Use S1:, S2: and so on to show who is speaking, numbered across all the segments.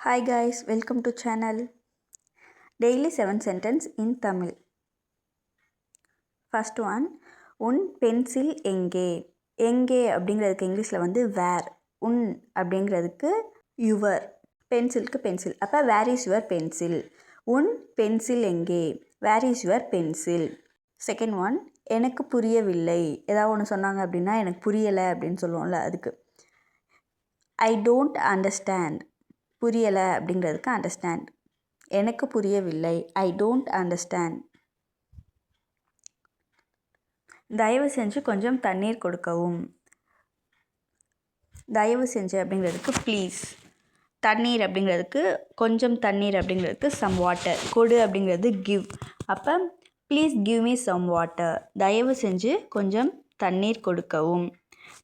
S1: Hi guys, welcome to channel. Daily 7 sentence in Tamil. First one, உன் pencil எங்கே? எங்கே அப்படிங்கிறதுக்கு இங்கிலீஷில் வந்து வேர். உன் அப்படிங்கிறதுக்கு யுவர். பென்சிலுக்கு பென்சில். அப்போ வேர் இஸ் யுவர் பென்சில்? உன் பென்சில் எங்கே? Where is your pencil? Second one, எனக்கு புரியவில்லை. ஏதாவது ஒன்று சொன்னாங்க அப்படின்னா எனக்கு புரியலை அப்படின்னு சொல்லுவோம்ல, அதுக்கு ஐ டோன்ட் அண்டர்ஸ்டாண்ட். புரியலை அப்படிங்கிறதுக்கு அண்டர்ஸ்டாண்ட். எனக்கு புரியவில்லை, ஐ டோன்ட் அண்டர்ஸ்டாண்ட். தயவு செஞ்சு கொஞ்சம் தண்ணீர் கொடுக்கவும். தயவு செஞ்சு அப்படிங்கிறதுக்கு ப்ளீஸ். தண்ணீர் அப்படிங்கிறதுக்கு கொஞ்சம் தண்ணீர் அப்படிங்கிறதுக்கு சம் வாட்டர். கொடு அப்படிங்கிறது கிவ். அப்போ please give me some water. தயவு செஞ்சு கொஞ்சம் தண்ணீர் கொடுக்கவும்.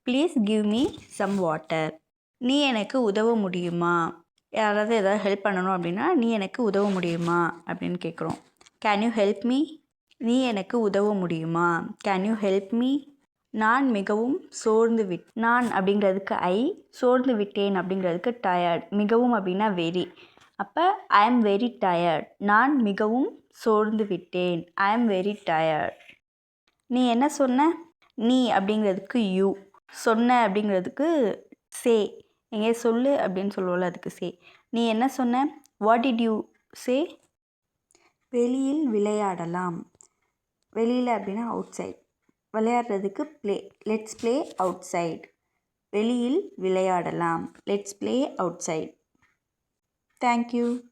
S1: Please give me some water. நீ எனக்கு உதவ முடியுமா? யாராவது ஏதாவது ஹெல்ப் பண்ணணும் அப்படின்னா நீ எனக்கு உதவ முடியுமா அப்படின்னு கேட்குறோம். Can you help me? நீ எனக்கு உதவ முடியுமா? Can you help me? நான் மிகவும் சோர்ந்து நான் அப்படிங்கிறதுக்கு ஐ, சோர்ந்து விட்டேன் அப்படிங்கிறதுக்கு டயர்ட். மிகவும் அப்படின்னா வெரி. அப்போ ஐ ஆம் வெரி டயர்ட். நான் மிகவும் சோர்ந்து விட்டேன். ஐ ஆம் வெரி டயர்ட். நீ என்ன சொன்ன? நீ அப்படிங்கிறதுக்கு யூ. சொன்ன அப்படிங்கிறதுக்கு சே. எங்கே சொல்லு அப்படின்னு சொல்லுவோம்ல, அதுக்கு சே. நீ என்ன சொன்ன? What did you say? வெளியில் விளையாடலாம். வெளியில் அப்படின்னா அவுட் சைட். விளையாடுறதுக்கு play. Let's play outside. வெளியில் விளையாடலாம். Let's play outside. Thank you.